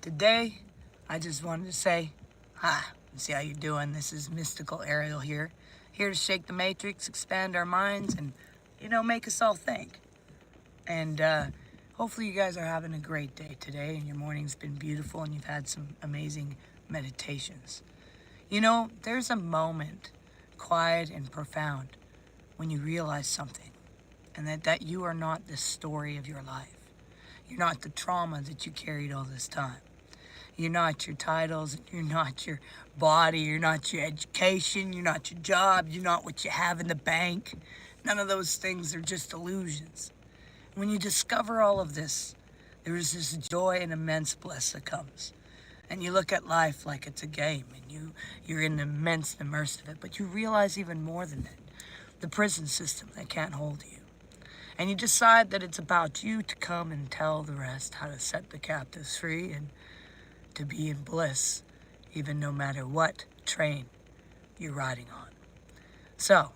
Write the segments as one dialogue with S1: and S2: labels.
S1: Today, I just wanted to say hi and see how you're doing. This is Mystical Ariel here to shake the matrix, expand our minds, and make us all think. And hopefully, you guys are having a great day today, and your morning's been beautiful, and you've had some amazing meditations. There's a moment, quiet and profound, when you realize something, and that you are not the story of your life. You're not the trauma that you carried all this time. You're not your titles, you're not your body, you're not your education, you're not your job, you're not what you have in the bank. None of those things are just illusions. When you discover all of this, there is this joy and immense bliss that comes. And you look at life like it's a game, and you're in the immense immerse of it, but you realize even more than that. The prison system that can't hold you. And you decide that it's about you to come and tell the rest how to set the captives free and to be in bliss, even no matter what train you're riding on. So,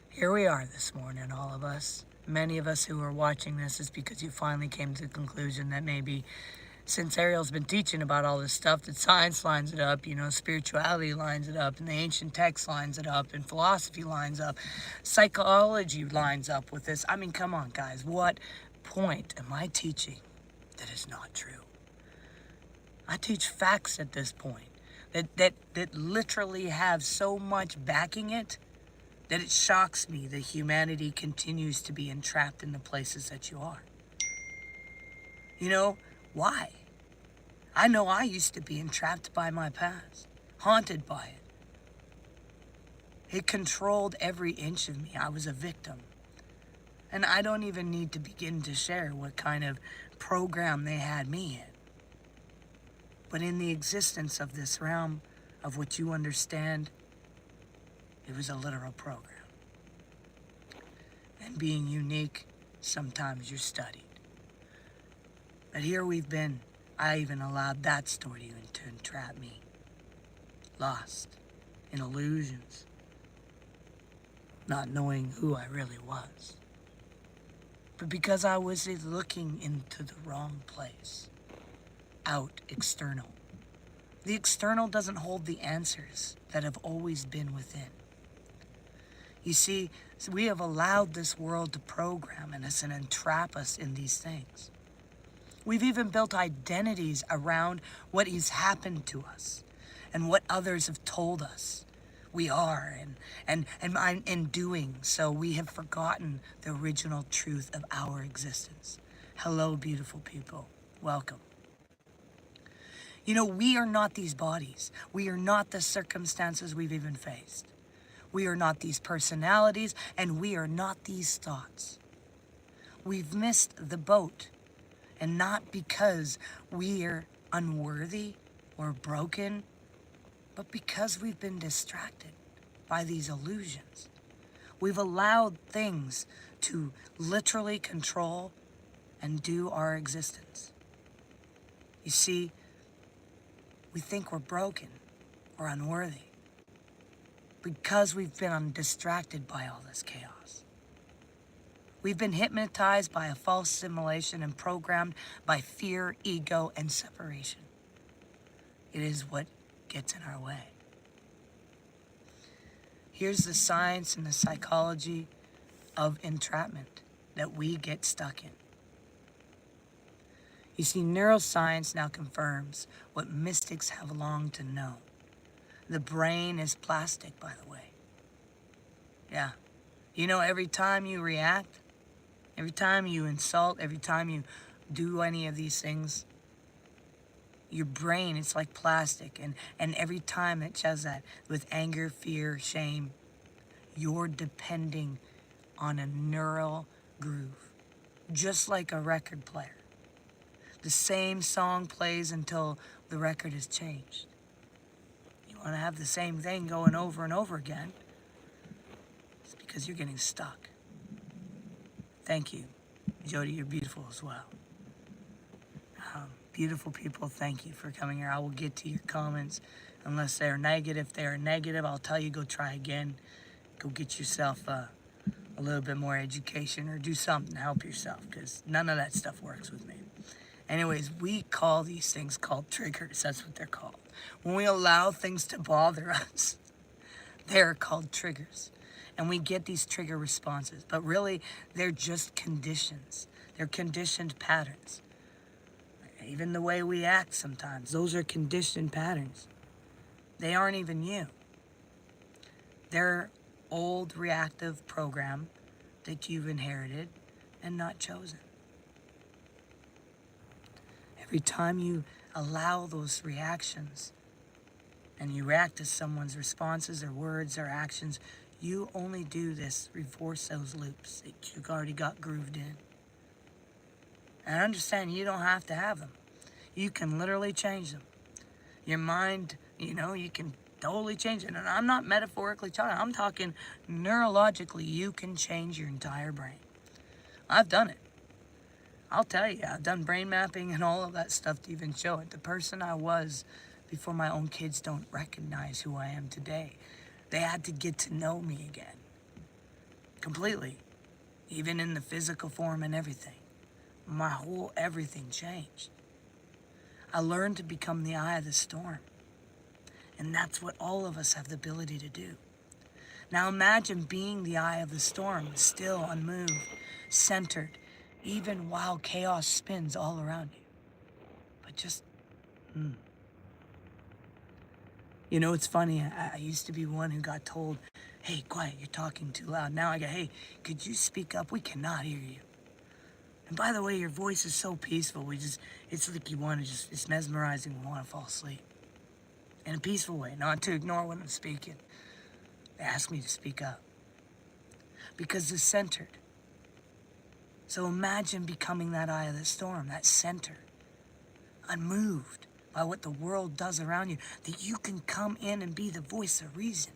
S1: here we are this morning, all of us. Many of us who are watching this is because you finally came to the conclusion that maybe since Ariel's been teaching about all this stuff, that science lines it up, spirituality lines it up, and the ancient text lines it up, and philosophy lines up, psychology lines up with this. I mean, come on, guys. What point am I teaching that is not true? I teach facts at this point that literally have so much backing it that it shocks me that humanity continues to be entrapped in the places that you are. Why? I know I used to be entrapped by my past, haunted by it. It controlled every inch of me. I was a victim. And I don't even need to begin to share what kind of program they had me in. But in the existence of this realm of what you understand, it was a literal program. And being unique, sometimes you're studied. But here we've been. I even allowed that story to entrap me. Lost in illusions, not knowing who I really was. But because I was looking into the wrong place. Out external. The external doesn't hold the answers that have always been within. You see, we have allowed this world to program us and entrap us in these things. We've even built identities around what has happened to us and what others have told us we are, and in doing so, we have forgotten the original truth of our existence. Hello, beautiful people. Welcome. We are not these bodies. We are not the circumstances we've even faced. We are not these personalities, and we are not these thoughts. We've missed the boat, and not because we are unworthy or broken, but because we've been distracted by these illusions. We've allowed things to literally control and do our existence. You see, we think we're broken or unworthy because we've been distracted by all this chaos. We've been hypnotized by a false simulation and programmed by fear, ego, and separation. It is what gets in our way. Here's the science and the psychology of entrapment that we get stuck in. You see, neuroscience now confirms what mystics have longed to know. The brain is plastic, by the way. Yeah. Every time you react, every time you insult, every time you do any of these things, your brain, it's like plastic. And every time it does that with anger, fear, shame, you're depending on a neural groove, just like a record player. The same song plays until the record is changed. You want to have the same thing going over and over again. It's because you're getting stuck. Thank you. Jody, you're beautiful as well. Beautiful people, thank you for coming here. I will get to your comments unless they're negative. If they're negative, I'll tell you go try again. Go get yourself a little bit more education or do something to help yourself, because none of that stuff works with me. Anyways, we call these things called triggers. That's what they're called. When we allow things to bother us, they're called triggers. And we get these trigger responses. But really, they're just conditions. They're conditioned patterns. Even the way we act sometimes, those are conditioned patterns. They aren't even you. They're old reactive program that you've inherited and not chosen. Every time you allow those reactions and you react to someone's responses or words or actions, you only do this, reinforce those loops that you've already got grooved in. And understand, you don't have to have them. You can literally change them. Your mind, you can totally change it. And I'm not metaphorically talking, I'm talking neurologically. You can change your entire brain. I've done it. I'll tell you, I've done brain mapping and all of that stuff to even show it. The person I was before my own kids don't recognize who I am today. They had to get to know me again. Completely. Even in the physical form and everything. My whole everything changed. I learned to become the eye of the storm. And that's what all of us have the ability to do. Now imagine being the eye of the storm, still, unmoved, centered, even while chaos spins all around you. But just, it's funny, I used to be one who got told, hey, quiet, you're talking too loud. Now I go, hey, could you speak up? We cannot hear you. And by the way, your voice is so peaceful, it's like it's mesmerizing, we want to fall asleep. In a peaceful way, not to ignore when I'm speaking. They ask me to speak up. Because it's centered. So imagine becoming that eye of the storm, that center. Unmoved by what the world does around you. That you can come in and be the voice of reason.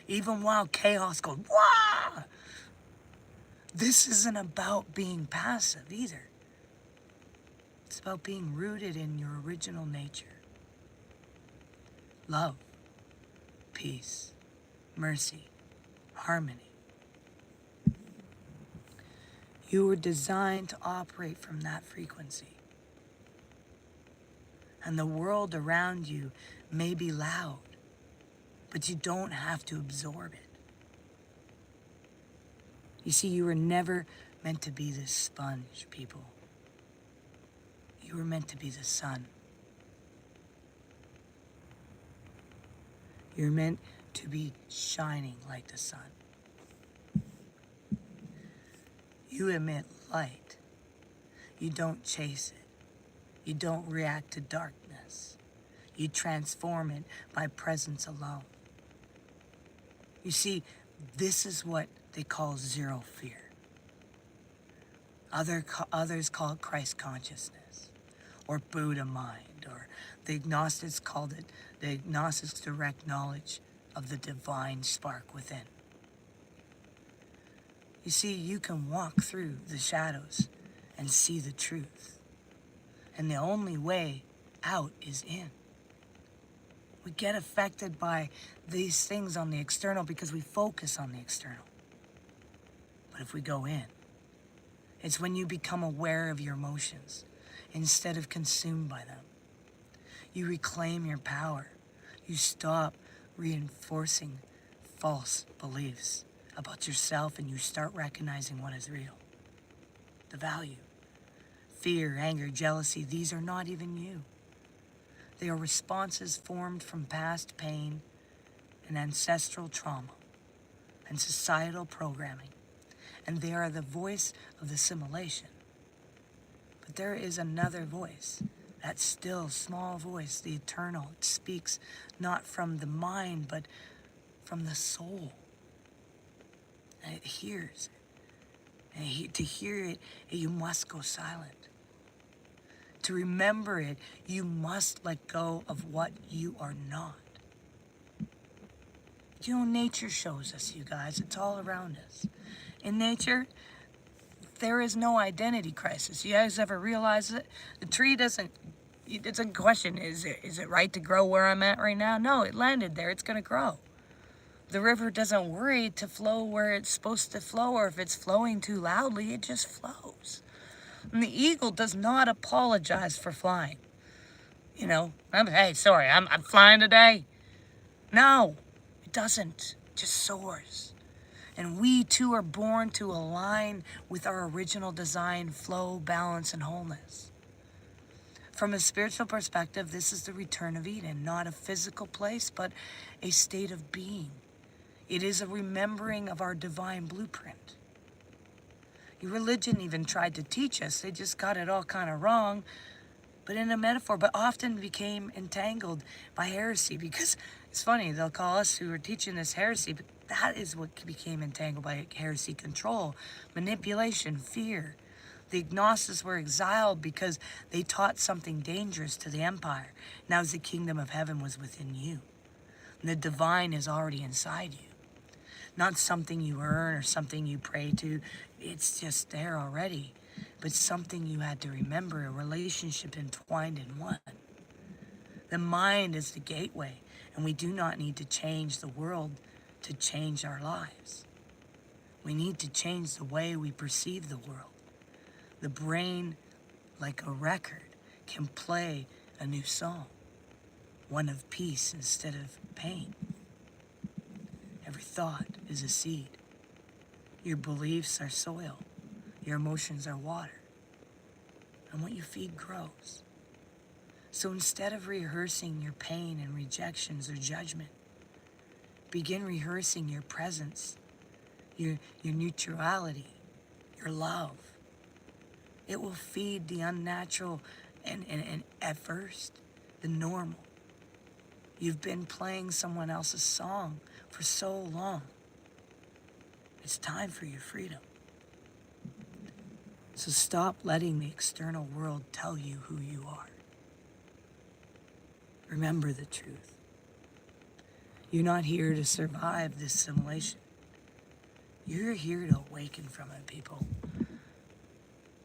S1: Even while chaos goes, wah! This isn't about being passive either. It's about being rooted in your original nature. Love, peace, mercy, harmony. You were designed to operate from that frequency. And the world around you may be loud, but you don't have to absorb it. You see, you were never meant to be this sponge, people. You were meant to be the sun. You're meant to be shining like the sun. You emit light. You don't chase it. You don't react to darkness. You transform it by presence alone. You see, this is what they call zero fear. Others call it Christ consciousness or Buddha mind, or the Gnostics called it the Gnostics' direct knowledge of the divine spark within. You see, you can walk through the shadows and see the truth. And the only way out is in. We get affected by these things on the external because we focus on the external. But if we go in, it's when you become aware of your emotions instead of consumed by them. You reclaim your power. You stop reinforcing false beliefs about yourself and you start recognizing what is real. The value. Fear, anger, jealousy, these are not even you. They are responses formed from past pain and ancestral trauma and societal programming. And they are the voice of assimilation. But there is another voice, that still small voice, the eternal. It speaks not from the mind, but from the soul. And it hears. And to hear it, you must go silent. To remember it, you must let go of what you are not. Nature shows us, you guys. It's all around us. In nature, there is no identity crisis. You guys ever realize it? The tree doesn't question, is it right to grow where I'm at right now? No, it landed there. It's going to grow. The river doesn't worry to flow where it's supposed to flow, or if it's flowing too loudly, it just flows. And the eagle does not apologize for flying. You know, hey, sorry, I'm flying today. No, it doesn't. It just soars. And we too are born to align with our original design, flow, balance, and wholeness. From a spiritual perspective, this is the return of Eden, not a physical place, but a state of being. It is a remembering of our divine blueprint. Your religion even tried to teach us. They just got it all kind of wrong, but in a metaphor, but often became entangled by heresy, because it's funny, they'll call us who are teaching this heresy, but that is what became entangled by heresy: control, manipulation, fear. The Gnostics were exiled because they taught something dangerous to the empire. Now the kingdom of heaven was within you. And the divine is already inside you. Not something you earn or something you pray to. It's just there already. But something you had to remember, a relationship entwined in one. The mind is the gateway, and we do not need to change the world to change our lives. We need to change the way we perceive the world. The brain, like a record, can play a new song, one of peace instead of pain. Every thought is a seed. Your beliefs are soil. Your emotions are water. And what you feed grows. So instead of rehearsing your pain and rejections or judgment, begin rehearsing your presence, your neutrality, your love. It will feed the unnatural and at first, the normal. You've been playing someone else's song for so long. It's time for your freedom. So stop letting the external world tell you who you are. Remember the truth. You're not here to survive this simulation. You're here to awaken from it, people.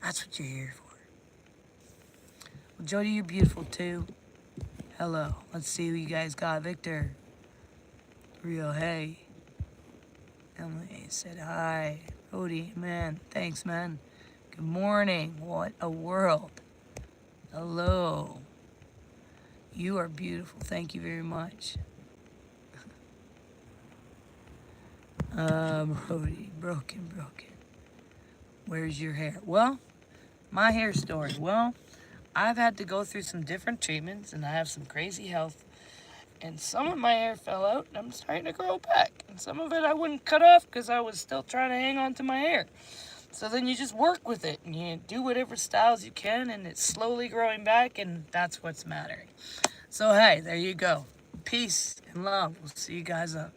S1: That's what you're here for. Well, Jody, you're beautiful too. Hello. Let's see who you guys got. Victor. Rio, hey. Emily said hi. Odie, man. Thanks, man. Good morning. What a world. Hello. You are beautiful. Thank you very much. Odie, broken. Where's your hair? Well, my hair story. Well, I've had to go through some different treatments, and I have some crazy health. And some of my hair fell out, and I'm starting to grow back. And some of it I wouldn't cut off because I was still trying to hang on to my hair. So then you just work with it, and you do whatever styles you can, and it's slowly growing back, and that's what's mattering. So hey, there you go. Peace and love. We'll see you guys up.